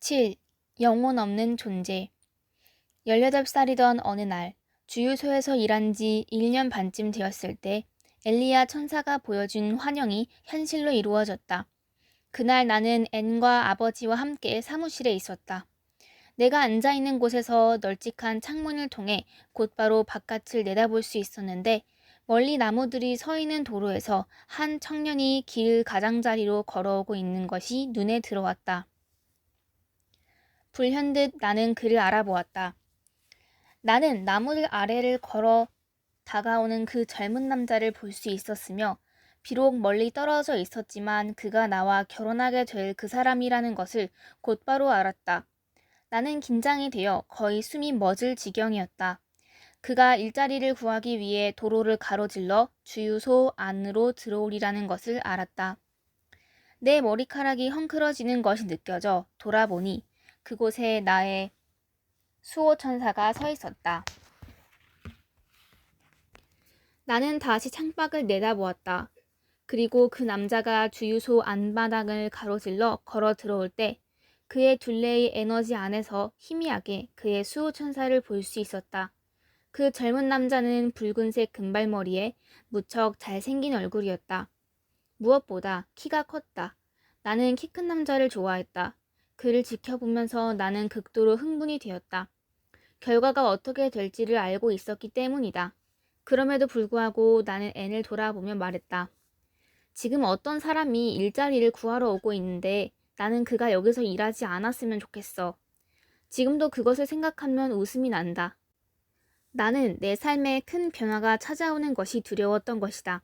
7. 영혼 없는 존재. 18살이던 어느 날, 주유소에서 일한 지 1년 반쯤 되었을 때 엘리야 천사가 보여준 환영이 현실로 이루어졌다. 그날 나는 앤과 아버지와 함께 사무실에 있었다. 내가 앉아있는 곳에서 널찍한 창문을 통해 곧바로 바깥을 내다볼 수 있었는데, 멀리 나무들이 서 있는 도로에서 한 청년이 길 가장자리로 걸어오고 있는 것이 눈에 들어왔다. 불현듯 나는 그를 알아보았다. 나는 나무들 아래를 걸어 다가오는 그 젊은 남자를 볼 수 있었으며, 비록 멀리 떨어져 있었지만 그가 나와 결혼하게 될 그 사람이라는 것을 곧바로 알았다. 나는 긴장이 되어 거의 숨이 멎을 지경이었다. 그가 일자리를 구하기 위해 도로를 가로질러 주유소 안으로 들어오리라는 것을 알았다. 내 머리카락이 헝클어지는 것이 느껴져 돌아보니 그곳에 나의 수호천사가 서 있었다. 나는 다시 창밖을 내다보았다. 그리고 그 남자가 주유소 안바닥을 가로질러 걸어 들어올 때 그의 둘레의 에너지 안에서 희미하게 그의 수호천사를 볼 수 있었다. 그 젊은 남자는 붉은색 금발머리에 무척 잘생긴 얼굴이었다. 무엇보다 키가 컸다. 나는 키 큰 남자를 좋아했다. 그를 지켜보면서 나는 극도로 흥분이 되었다. 결과가 어떻게 될지를 알고 있었기 때문이다. 그럼에도 불구하고 나는 앤을 돌아보며 말했다. 지금 어떤 사람이 일자리를 구하러 오고 있는데 나는 그가 여기서 일하지 않았으면 좋겠어. 지금도 그것을 생각하면 웃음이 난다. 나는 내 삶에 큰 변화가 찾아오는 것이 두려웠던 것이다.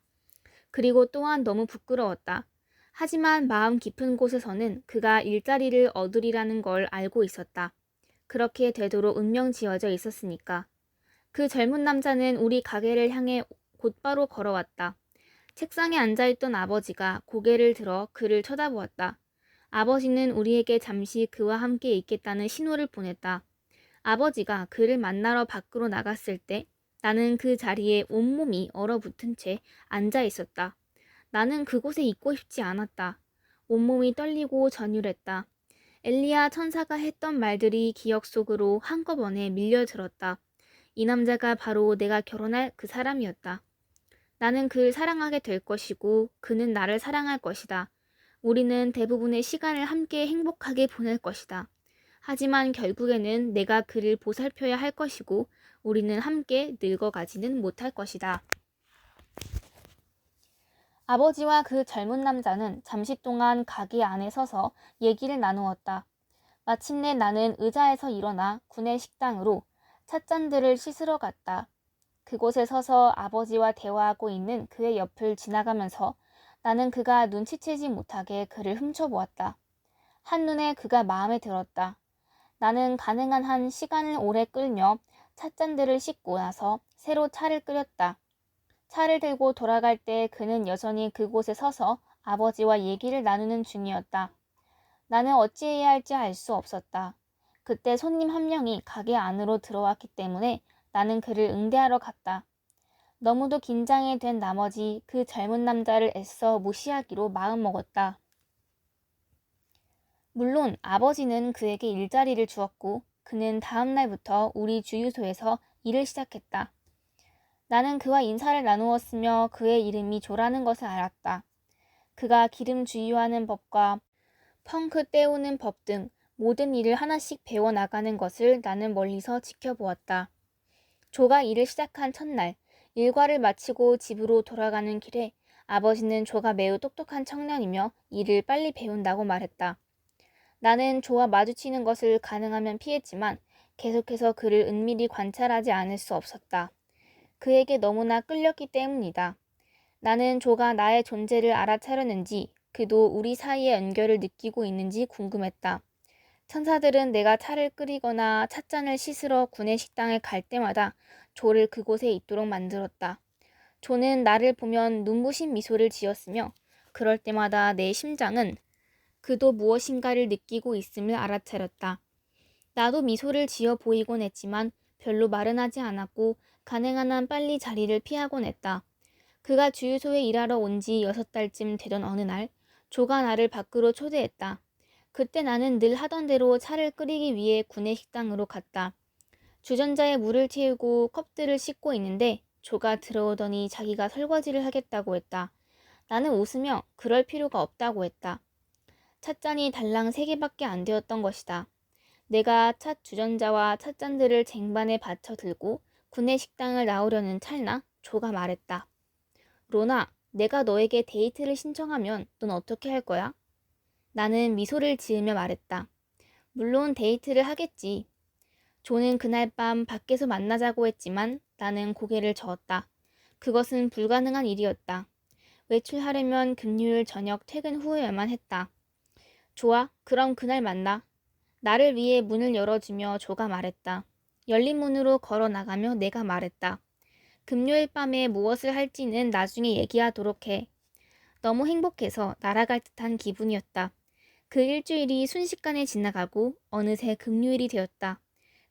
그리고 또한 너무 부끄러웠다. 하지만 마음 깊은 곳에서는 그가 일자리를 얻으리라는 걸 알고 있었다. 그렇게 되도록 운명 지어져 있었으니까. 그 젊은 남자는 우리 가게를 향해 곧바로 걸어왔다. 책상에 앉아있던 아버지가 고개를 들어 그를 쳐다보았다. 아버지는 우리에게 잠시 그와 함께 있겠다는 신호를 보냈다. 아버지가 그를 만나러 밖으로 나갔을 때 나는 그 자리에 온몸이 얼어붙은 채 앉아 있었다. 나는 그곳에 있고 싶지 않았다. 온몸이 떨리고 전율했다. 엘리야 천사가 했던 말들이 기억 속으로 한꺼번에 밀려들었다. 이 남자가 바로 내가 결혼할 그 사람이었다. 나는 그를 사랑하게 될 것이고 그는 나를 사랑할 것이다. 우리는 대부분의 시간을 함께 행복하게 보낼 것이다. 하지만 결국에는 내가 그를 보살펴야 할 것이고 우리는 함께 늙어가지는 못할 것이다. 아버지와 그 젊은 남자는 잠시 동안 가게 안에 서서 얘기를 나누었다. 마침내 나는 의자에서 일어나 구내식당으로 찻잔들을 씻으러 갔다. 그곳에 서서 아버지와 대화하고 있는 그의 옆을 지나가면서 나는 그가 눈치채지 못하게 그를 훔쳐보았다. 한눈에 그가 마음에 들었다. 나는 가능한 한 시간을 오래 끌며 찻잔들을 씻고 나서 새로 차를 끓였다. 차를 들고 돌아갈 때 그는 여전히 그곳에 서서 아버지와 얘기를 나누는 중이었다. 나는 어찌해야 할지 알 수 없었다. 그때 손님 한 명이 가게 안으로 들어왔기 때문에 나는 그를 응대하러 갔다. 너무도 긴장이 된 나머지 그 젊은 남자를 애써 무시하기로 마음먹었다. 물론 아버지는 그에게 일자리를 주었고 그는 다음 날부터 우리 주유소에서 일을 시작했다. 나는 그와 인사를 나누었으며 그의 이름이 조라는 것을 알았다. 그가 기름 주유하는 법과 펑크 떼우는 법 등 모든 일을 하나씩 배워나가는 것을 나는 멀리서 지켜보았다. 조가 일을 시작한 첫날, 일과를 마치고 집으로 돌아가는 길에 아버지는 조가 매우 똑똑한 청년이며 일을 빨리 배운다고 말했다. 나는 조와 마주치는 것을 가능하면 피했지만 계속해서 그를 은밀히 관찰하지 않을 수 없었다. 그에게 너무나 끌렸기 때문이다. 나는 조가 나의 존재를 알아차렸는지 그도 우리 사이의 연결을 느끼고 있는지 궁금했다. 천사들은 내가 차를 끓이거나 찻잔을 씻으러 구내식당에 갈 때마다 조를 그곳에 있도록 만들었다. 조는 나를 보면 눈부신 미소를 지었으며 그럴 때마다 내 심장은 그도 무엇인가를 느끼고 있음을 알아차렸다. 나도 미소를 지어 보이곤 했지만 별로 말은 하지 않았고 가능한 한 빨리 자리를 피하곤 했다. 그가 주유소에 일하러 온 지 6달쯤 되던 어느 날 조가 나를 밖으로 초대했다. 그때 나는 늘 하던 대로 차를 끓이기 위해 구내식당으로 갔다. 주전자에 물을 채우고 컵들을 씻고 있는데 조가 들어오더니 자기가 설거지를 하겠다고 했다. 나는 웃으며 그럴 필요가 없다고 했다. 찻잔이 달랑 3개밖에 안 되었던 것이다. 내가 찻 주전자와 찻잔들을 쟁반에 받쳐 들고 구내식당을 나오려는 찰나 조가 말했다. 로나, 내가 너에게 데이트를 신청하면 넌 어떻게 할 거야? 나는 미소를 지으며 말했다. 물론 데이트를 하겠지. 조는 그날 밤 밖에서 만나자고 했지만 나는 고개를 저었다. 그것은 불가능한 일이었다. 외출하려면 금요일 저녁 퇴근 후에야만 했다. 좋아, 그럼 그날 만나. 나를 위해 문을 열어주며 조가 말했다. 열린 문으로 걸어 나가며 내가 말했다. 금요일 밤에 무엇을 할지는 나중에 얘기하도록 해. 너무 행복해서 날아갈 듯한 기분이었다. 그 일주일이 순식간에 지나가고 어느새 금요일이 되었다.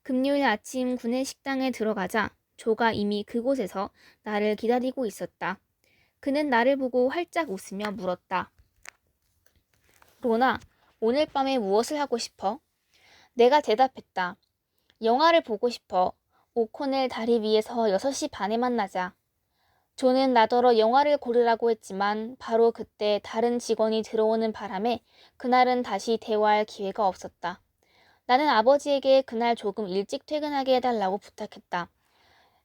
금요일 아침 구내식당에 들어가자 조가 이미 그곳에서 나를 기다리고 있었다. 그는 나를 보고 활짝 웃으며 물었다. 로나, 오늘 밤에 무엇을 하고 싶어? 내가 대답했다. 영화를 보고 싶어. 오코넬 다리 위에서 6시 반에 만나자. 조는 나더러 영화를 고르라고 했지만 바로 그때 다른 직원이 들어오는 바람에 그날은 다시 대화할 기회가 없었다. 나는 아버지에게 그날 조금 일찍 퇴근하게 해달라고 부탁했다.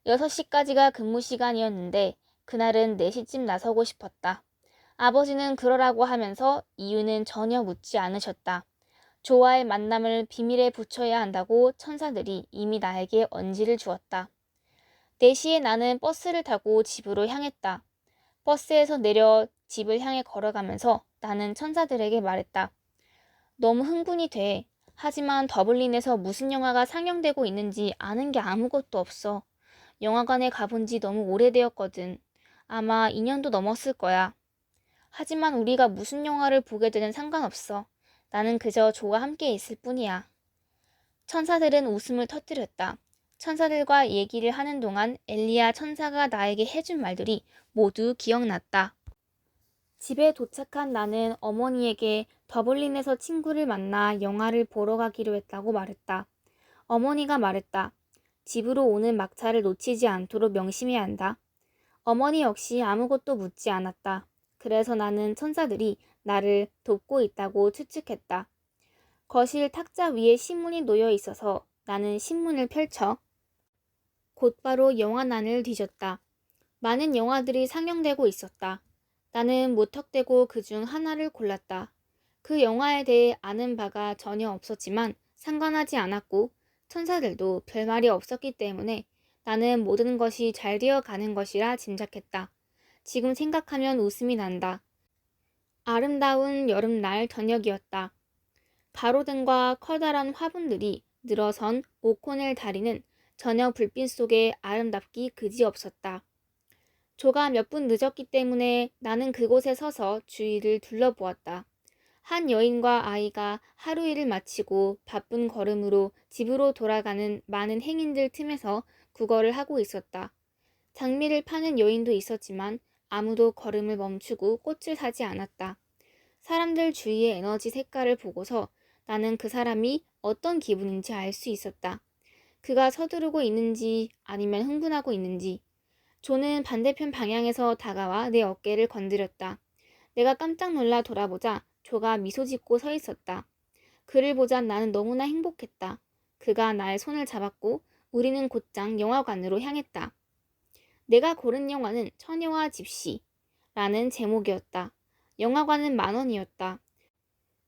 6시까지가 근무 시간이었는데 그날은 4시쯤 나서고 싶었다. 아버지는 그러라고 하면서 이유는 전혀 묻지 않으셨다. 조와의 만남을 비밀에 붙여야 한다고 천사들이 이미 나에게 언지를 주었다. 4시에 나는 버스를 타고 집으로 향했다. 버스에서 내려 집을 향해 걸어가면서 나는 천사들에게 말했다. 너무 흥분이 돼. 하지만 더블린에서 무슨 영화가 상영되고 있는지 아는 게 아무것도 없어. 영화관에 가본 지 너무 오래되었거든. 아마 2년도 넘었을 거야. 하지만 우리가 무슨 영화를 보게 되든 상관없어. 나는 그저 조와 함께 있을 뿐이야. 천사들은 웃음을 터뜨렸다. 천사들과 얘기를 하는 동안 엘리야 천사가 나에게 해준 말들이 모두 기억났다. 집에 도착한 나는 어머니에게 더블린에서 친구를 만나 영화를 보러 가기로 했다고 말했다. 어머니가 말했다. 집으로 오는 막차를 놓치지 않도록 명심해야 한다. 어머니 역시 아무것도 묻지 않았다. 그래서 나는 천사들이 나를 돕고 있다고 추측했다. 거실 탁자 위에 신문이 놓여 있어서 나는 신문을 펼쳐 곧바로 영화란을 뒤졌다. 많은 영화들이 상영되고 있었다. 나는 무턱대고 그중 하나를 골랐다. 그 영화에 대해 아는 바가 전혀 없었지만 상관하지 않았고 천사들도 별말이 없었기 때문에 나는 모든 것이 잘 되어 가는 것이라 짐작했다. 지금 생각하면 웃음이 난다. 아름다운 여름날 저녁이었다. 가로등과 커다란 화분들이 늘어선 오코넬 다리는 저녁 불빛 속에 아름답기 그지없었다. 조가 몇 분 늦었기 때문에 나는 그곳에 서서 주위를 둘러보았다. 한 여인과 아이가 하루 일을 마치고 바쁜 걸음으로 집으로 돌아가는 많은 행인들 틈에서 구걸을 하고 있었다. 장미를 파는 여인도 있었지만 아무도 걸음을 멈추고 꽃을 사지 않았다. 사람들 주위의 에너지 색깔을 보고서 나는 그 사람이 어떤 기분인지 알 수 있었다. 그가 서두르고 있는지 아니면 흥분하고 있는지. 조는 반대편 방향에서 다가와 내 어깨를 건드렸다. 내가 깜짝 놀라 돌아보자 조가 미소 짓고 서 있었다. 그를 보자 나는 너무나 행복했다. 그가 나의 손을 잡았고 우리는 곧장 영화관으로 향했다. 내가 고른 영화는 처녀와 집시라는 제목이었다. 영화관은 10,000원이었다.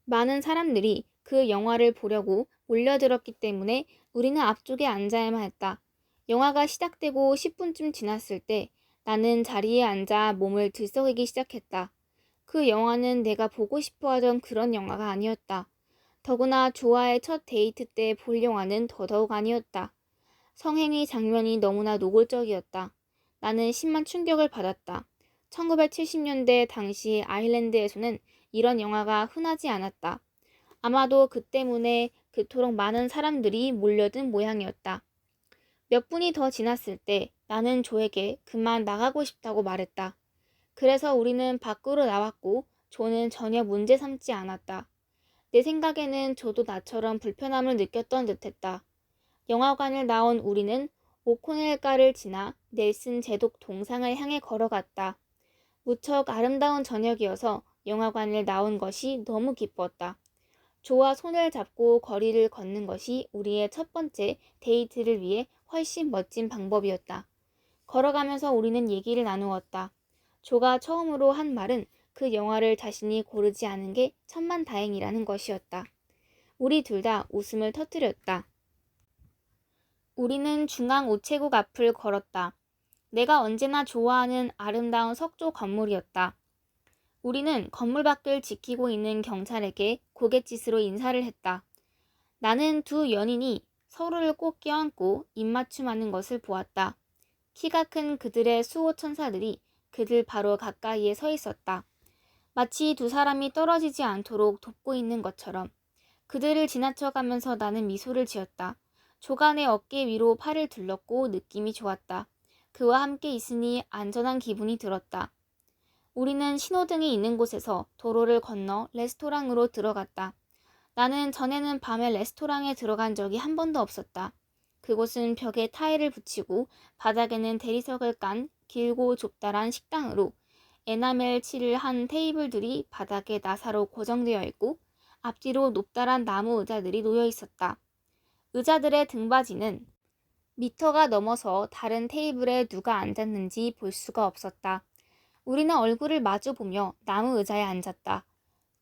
많은 사람들이 그 영화를 보려고 몰려들었기 때문에 우리는 앞쪽에 앉아야만 했다. 영화가 시작되고 10분쯤 지났을 때 나는 자리에 앉아 몸을 들썩이기 시작했다. 그 영화는 내가 보고 싶어 하던 그런 영화가 아니었다. 더구나 조와의 첫 데이트 때 볼 영화는 더더욱 아니었다. 성행위 장면이 너무나 노골적이었다. 나는 심한 충격을 받았다. 1970년대 당시 아일랜드에서는 이런 영화가 흔하지 않았다. 아마도 그 때문에 그토록 많은 사람들이 몰려든 모양이었다. 몇 분이 더 지났을 때 나는 조에게 그만 나가고 싶다고 말했다. 그래서 우리는 밖으로 나왔고 조는 전혀 문제 삼지 않았다. 내 생각에는 조도 나처럼 불편함을 느꼈던 듯했다. 영화관을 나온 우리는 오코넬가를 지나 넬슨 제독 동상을 향해 걸어갔다. 무척 아름다운 저녁이어서 영화관을 나온 것이 너무 기뻤다. 조와 손을 잡고 거리를 걷는 것이 우리의 첫 번째 데이트를 위해 훨씬 멋진 방법이었다. 걸어가면서 우리는 얘기를 나누었다. 조가 처음으로 한 말은 그 영화를 자신이 고르지 않은 게 천만다행이라는 것이었다. 우리 둘 다 웃음을 터뜨렸다. 우리는 중앙 우체국 앞을 걸었다. 내가 언제나 좋아하는 아름다운 석조 건물이었다. 우리는 건물 밖을 지키고 있는 경찰에게 고갯짓으로 인사를 했다. 나는 두 연인이 서로를 꼭 껴안고 입맞춤하는 것을 보았다. 키가 큰 그들의 수호천사들이 그들 바로 가까이에 서 있었다. 마치 두 사람이 떨어지지 않도록 돕고 있는 것처럼. 그들을 지나쳐가면서 나는 미소를 지었다. 조간의 어깨 위로 팔을 둘렀고 느낌이 좋았다. 그와 함께 있으니 안전한 기분이 들었다. 우리는 신호등이 있는 곳에서 도로를 건너 레스토랑으로 들어갔다. 나는 전에는 밤에 레스토랑에 들어간 적이 한 번도 없었다. 그곳은 벽에 타일을 붙이고 바닥에는 대리석을 깐 길고 좁다란 식당으로 에나멜 칠을 한 테이블들이 바닥에 나사로 고정되어 있고 앞뒤로 높다란 나무 의자들이 놓여 있었다. 의자들의 등받이는 미터가 넘어서 다른 테이블에 누가 앉았는지 볼 수가 없었다. 우리는 얼굴을 마주보며 나무 의자에 앉았다.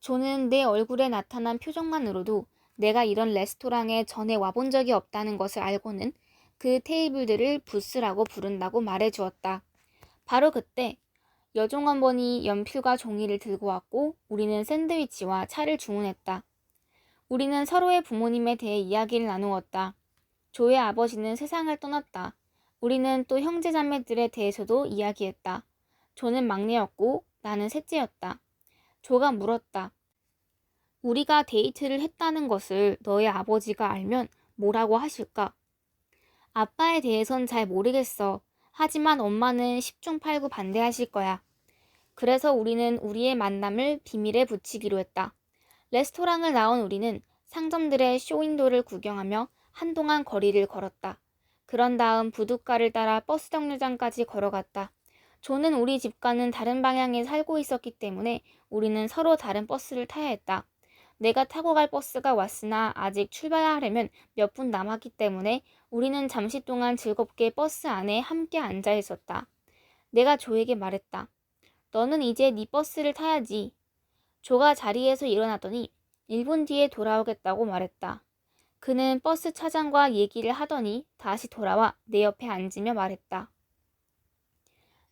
조는 내 얼굴에 나타난 표정만으로도 내가 이런 레스토랑에 전에 와본 적이 없다는 것을 알고는 그 테이블들을 부스라고 부른다고 말해주었다. 바로 그때 여종원번이 연필과 종이를 들고 왔고 우리는 샌드위치와 차를 주문했다. 우리는 서로의 부모님에 대해 이야기를 나누었다. 조의 아버지는 세상을 떠났다. 우리는 또 형제자매들에 대해서도 이야기했다. 조는 막내였고 나는 셋째였다. 조가 물었다. 우리가 데이트를 했다는 것을 너의 아버지가 알면 뭐라고 하실까? 아빠에 대해선 잘 모르겠어. 하지만 엄마는 10중 8구 반대하실 거야. 그래서 우리는 우리의 만남을 비밀에 붙이기로 했다. 레스토랑을 나온 우리는 상점들의 쇼윈도를 구경하며 한동안 거리를 걸었다. 그런 다음 부둣가를 따라 버스 정류장까지 걸어갔다. 조는 우리 집과는 다른 방향에 살고 있었기 때문에 우리는 서로 다른 버스를 타야 했다. 내가 타고 갈 버스가 왔으나 아직 출발하려면 몇 분 남았기 때문에 우리는 잠시 동안 즐겁게 버스 안에 함께 앉아 있었다. 내가 조에게 말했다. 너는 이제 네 버스를 타야지. 조가 자리에서 일어나더니 1분 뒤에 돌아오겠다고 말했다. 그는 버스 차장과 얘기를 하더니 다시 돌아와 내 옆에 앉으며 말했다.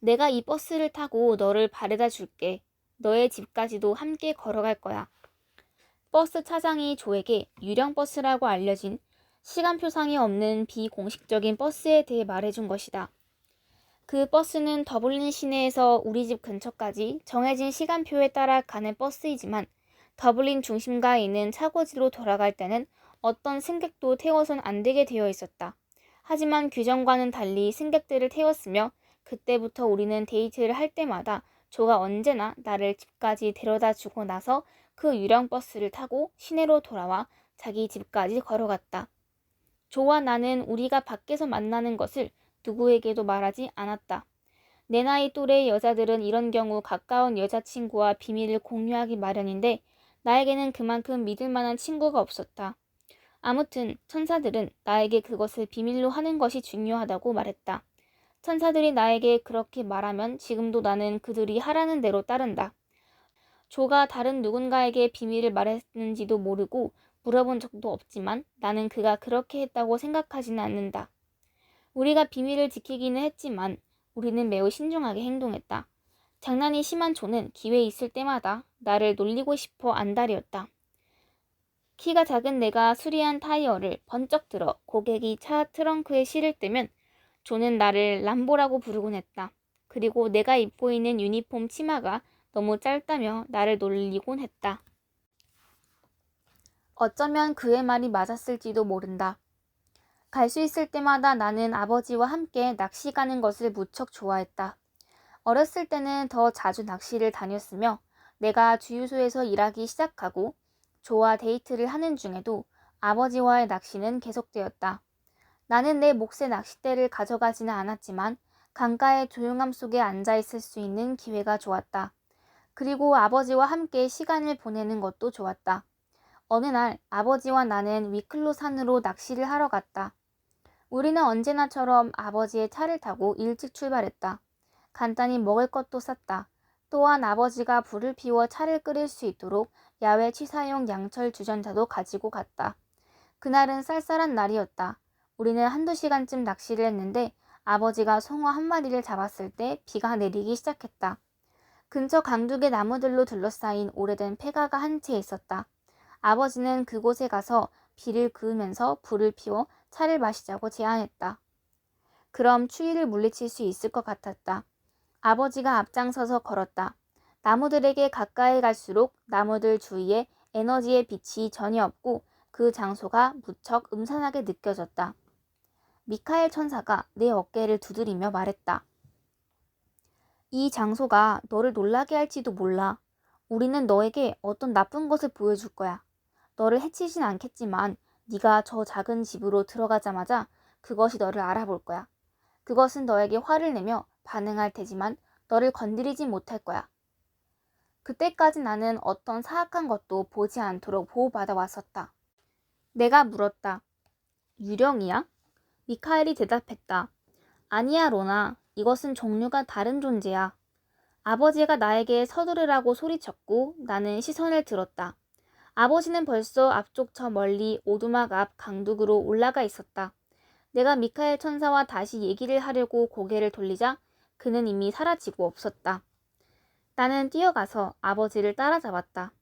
내가 이 버스를 타고 너를 바래다 줄게. 너의 집까지도 함께 걸어갈 거야. 버스 차장이 조에게 유령 버스라고 알려진 시간표상이 없는 비공식적인 버스에 대해 말해준 것이다. 그 버스는 더블린 시내에서 우리 집 근처까지 정해진 시간표에 따라 가는 버스이지만 더블린 중심가에 있는 차고지로 돌아갈 때는 어떤 승객도 태워선 안 되게 되어 있었다. 하지만 규정과는 달리 승객들을 태웠으며 그때부터 우리는 데이트를 할 때마다 조가 언제나 나를 집까지 데려다 주고 나서 그 유령 버스를 타고 시내로 돌아와 자기 집까지 걸어갔다. 조와 나는 우리가 밖에서 만나는 것을 누구에게도 말하지 않았다. 내 나이 또래의 여자들은 이런 경우 가까운 여자친구와 비밀을 공유하기 마련인데 나에게는 그만큼 믿을 만한 친구가 없었다. 아무튼 천사들은 나에게 그것을 비밀로 하는 것이 중요하다고 말했다. 천사들이 나에게 그렇게 말하면 지금도 나는 그들이 하라는 대로 따른다. 조가 다른 누군가에게 비밀을 말했는지도 모르고 물어본 적도 없지만 나는 그가 그렇게 했다고 생각하지는 않는다. 우리가 비밀을 지키기는 했지만 우리는 매우 신중하게 행동했다. 장난이 심한 조는 기회 있을 때마다 나를 놀리고 싶어 안달이었다. 키가 작은 내가 수리한 타이어를 번쩍 들어 고객이 차 트렁크에 실을 때면 조는 나를 람보라고 부르곤 했다. 그리고 내가 입고 있는 유니폼 치마가 너무 짧다며 나를 놀리곤 했다. 어쩌면 그의 말이 맞았을지도 모른다. 갈 수 있을 때마다 나는 아버지와 함께 낚시 가는 것을 무척 좋아했다. 어렸을 때는 더 자주 낚시를 다녔으며 내가 주유소에서 일하기 시작하고 조와 데이트를 하는 중에도 아버지와의 낚시는 계속되었다. 나는 내 몫의 낚싯대를 가져가지는 않았지만 강가의 조용함 속에 앉아 있을 수 있는 기회가 좋았다. 그리고 아버지와 함께 시간을 보내는 것도 좋았다. 어느 날 아버지와 나는 위클로 산으로 낚시를 하러 갔다. 우리는 언제나처럼 아버지의 차를 타고 일찍 출발했다. 간단히 먹을 것도 쌌다. 또한 아버지가 불을 피워 차를 끓일 수 있도록 야외 취사용 양철 주전자도 가지고 갔다. 그날은 쌀쌀한 날이었다. 우리는 한두 시간쯤 낚시를 했는데 아버지가 송어 한 마리를 잡았을 때 비가 내리기 시작했다. 근처 강둑의 나무들로 둘러싸인 오래된 폐가가 한 채 있었다. 아버지는 그곳에 가서 비를 그으면서 불을 피워 차를 마시자고 제안했다. 그럼 추위를 물리칠 수 있을 것 같았다. 아버지가 앞장서서 걸었다. 나무들에게 가까이 갈수록 나무들 주위에 에너지의 빛이 전혀 없고 그 장소가 무척 음산하게 느껴졌다. 미카엘 천사가 내 어깨를 두드리며 말했다. 이 장소가 너를 놀라게 할지도 몰라. 우리는 너에게 어떤 나쁜 것을 보여줄 거야. 너를 해치진 않겠지만 네가 저 작은 집으로 들어가자마자 그것이 너를 알아볼 거야. 그것은 너에게 화를 내며 반응할 테지만 너를 건드리지 못할 거야. 그때까지 나는 어떤 사악한 것도 보지 않도록 보호받아 왔었다. 내가 물었다. 유령이야? 미카엘이 대답했다. 아니야, 로나. 이것은 종류가 다른 존재야. 아버지가 나에게 서두르라고 소리쳤고 나는 시선을 들었다. 아버지는 벌써 앞쪽 저 멀리 오두막 앞 강둑으로 올라가 있었다. 내가 미카엘 천사와 다시 얘기를 하려고 고개를 돌리자 그는 이미 사라지고 없었다. 나는 뛰어가서 아버지를 따라잡았다.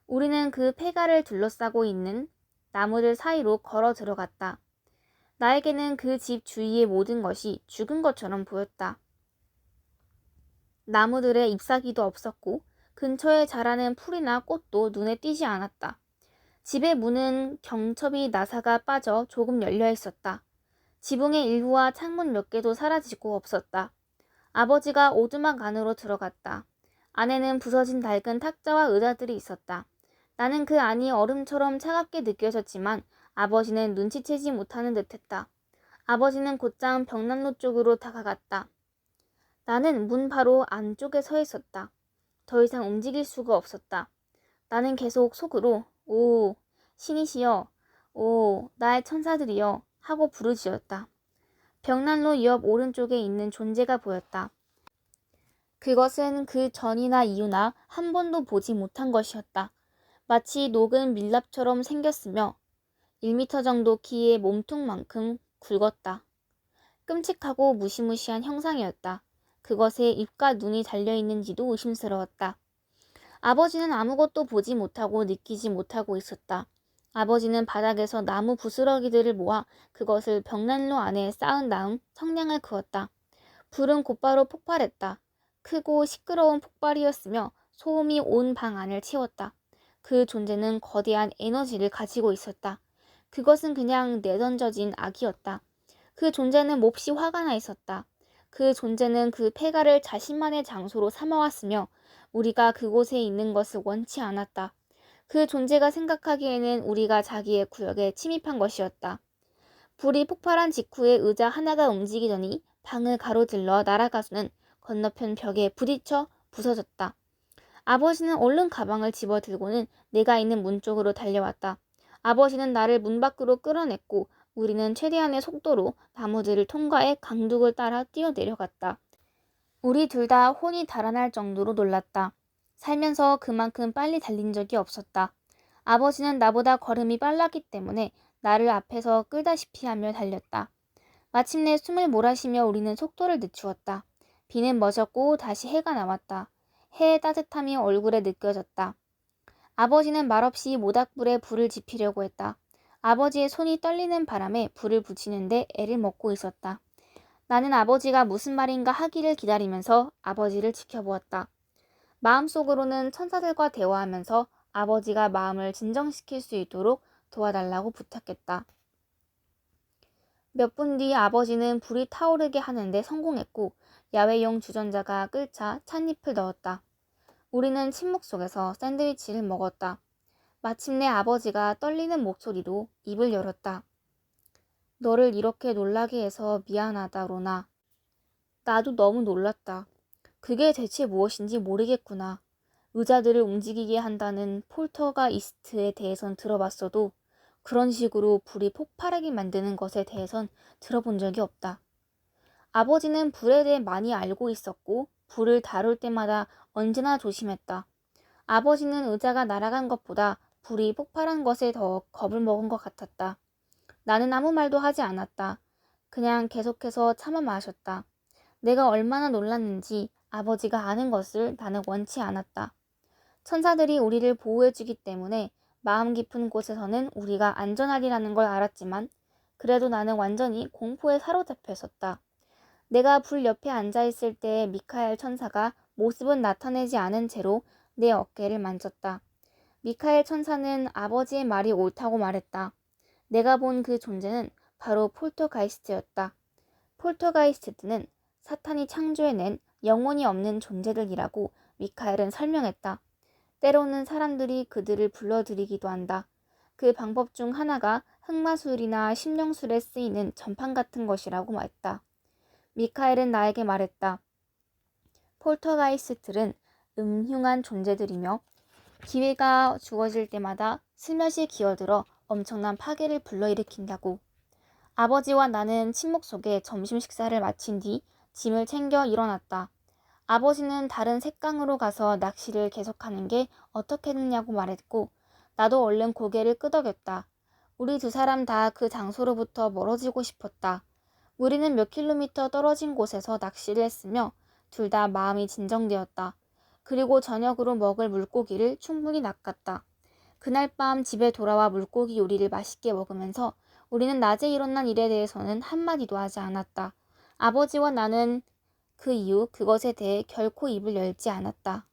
우리는 그 폐가를 둘러싸고 있는 나무들 사이로 걸어 들어갔다. 나에게는 그 집 주위의 모든 것이 죽은 것처럼 보였다. 나무들에 잎사귀도 없었고 근처에 자라는 풀이나 꽃도 눈에 띄지 않았다. 집의 문은 경첩이 나사가 빠져 조금 열려 있었다. 지붕의 일부와 창문 몇 개도 사라지고 없었다. 아버지가 오두막 안으로 들어갔다. 안에는 부서진 낡은 탁자와 의자들이 있었다. 나는 그 안이 얼음처럼 차갑게 느껴졌지만 아버지는 눈치채지 못하는 듯했다. 아버지는 곧장 벽난로 쪽으로 다가갔다. 나는 문 바로 안쪽에 서 있었다. 더 이상 움직일 수가 없었다. 나는 계속 속으로 오, 신이시여, 오, 나의 천사들이여 하고 부르짖었다. 벽난로 옆 오른쪽에 있는 존재가 보였다. 그것은 그 전이나 이유나 한 번도 보지 못한 것이었다. 마치 녹은 밀랍처럼 생겼으며 1미터 정도 키의 몸통만큼 굵었다. 끔찍하고 무시무시한 형상이었다. 그것에 입과 눈이 달려있는지도 의심스러웠다. 아버지는 아무것도 보지 못하고 느끼지 못하고 있었다. 아버지는 바닥에서 나무 부스러기들을 모아 그것을 벽난로 안에 쌓은 다음 성냥을 그었다. 불은 곧바로 폭발했다. 크고 시끄러운 폭발이었으며 소음이 온 방 안을 채웠다. 그 존재는 거대한 에너지를 가지고 있었다. 그것은 그냥 내던져진 악이었다. 그 존재는 몹시 화가 나 있었다. 그 존재는 그 폐가를 자신만의 장소로 삼아왔으며 우리가 그곳에 있는 것을 원치 않았다. 그 존재가 생각하기에는 우리가 자기의 구역에 침입한 것이었다. 불이 폭발한 직후에 의자 하나가 움직이더니 방을 가로질러 날아가서는 건너편 벽에 부딪혀 부서졌다. 아버지는 얼른 가방을 집어들고는 내가 있는 문 쪽으로 달려왔다. 아버지는 나를 문 밖으로 끌어냈고 우리는 최대한의 속도로 나무들을 통과해 강둑을 따라 뛰어내려갔다. 우리 둘 다 혼이 달아날 정도로 놀랐다. 살면서 그만큼 빨리 달린 적이 없었다. 아버지는 나보다 걸음이 빨랐기 때문에 나를 앞에서 끌다시피 하며 달렸다. 마침내 숨을 몰아쉬며 우리는 속도를 늦추었다. 비는 멎었고 다시 해가 나왔다. 해의 따뜻함이 얼굴에 느껴졌다. 아버지는 말없이 모닥불에 불을 지피려고 했다. 아버지의 손이 떨리는 바람에 불을 붙이는데 애를 먹고 있었다. 나는 아버지가 무슨 말인가 하기를 기다리면서 아버지를 지켜보았다. 마음속으로는 천사들과 대화하면서 아버지가 마음을 진정시킬 수 있도록 도와달라고 부탁했다. 몇 분 뒤 아버지는 불이 타오르게 하는데 성공했고 야외용 주전자가 끓자 찻잎을 넣었다. 우리는 침묵 속에서 샌드위치를 먹었다. 마침내 아버지가 떨리는 목소리로 입을 열었다. 너를 이렇게 놀라게 해서 미안하다, 로나. 나도 너무 놀랐다. 그게 대체 무엇인지 모르겠구나. 의자들을 움직이게 한다는 폴터가이스트에 대해선 들어봤어도 그런 식으로 불이 폭발하게 만드는 것에 대해선 들어본 적이 없다. 아버지는 불에 대해 많이 알고 있었고 불을 다룰 때마다 언제나 조심했다. 아버지는 의자가 날아간 것보다 불이 폭발한 것에 더 겁을 먹은 것 같았다. 나는 아무 말도 하지 않았다. 그냥 계속해서 참아 마셨다. 내가 얼마나 놀랐는지 아버지가 아는 것을 나는 원치 않았다. 천사들이 우리를 보호해주기 때문에 마음 깊은 곳에서는 우리가 안전하리라는 걸 알았지만 그래도 나는 완전히 공포에 사로잡혀 있었다. 내가 불 옆에 앉아있을 때 미카엘 천사가 모습은 나타내지 않은 채로 내 어깨를 만졌다. 미카엘 천사는 아버지의 말이 옳다고 말했다. 내가 본 그 존재는 바로 폴터가이스트였다. 폴터가이스트는 사탄이 창조해낸 영혼이 없는 존재들이라고 미카엘은 설명했다. 때로는 사람들이 그들을 불러들이기도 한다. 그 방법 중 하나가 흑마술이나 심령술에 쓰이는 전판 같은 것이라고 말했다. 미카엘은 나에게 말했다. 폴터가이스트는 음흉한 존재들이며 기회가 주어질 때마다 슬며시 기어들어 엄청난 파괴를 불러일으킨다고. 아버지와 나는 침묵 속에 점심 식사를 마친 뒤 짐을 챙겨 일어났다. 아버지는 다른 색강으로 가서 낚시를 계속하는 게 어떻겠느냐고 말했고 나도 얼른 고개를 끄덕였다. 우리 두 사람 다 그 장소로부터 멀어지고 싶었다. 우리는 몇 킬로미터 떨어진 곳에서 낚시를 했으며 둘 다 마음이 진정되었다. 그리고 저녁으로 먹을 물고기를 충분히 낚았다. 그날 밤 집에 돌아와 물고기 요리를 맛있게 먹으면서 우리는 낮에 일어난 일에 대해서는 한마디도 하지 않았다. 아버지와 나는 그 이후 그것에 대해 결코 입을 열지 않았다.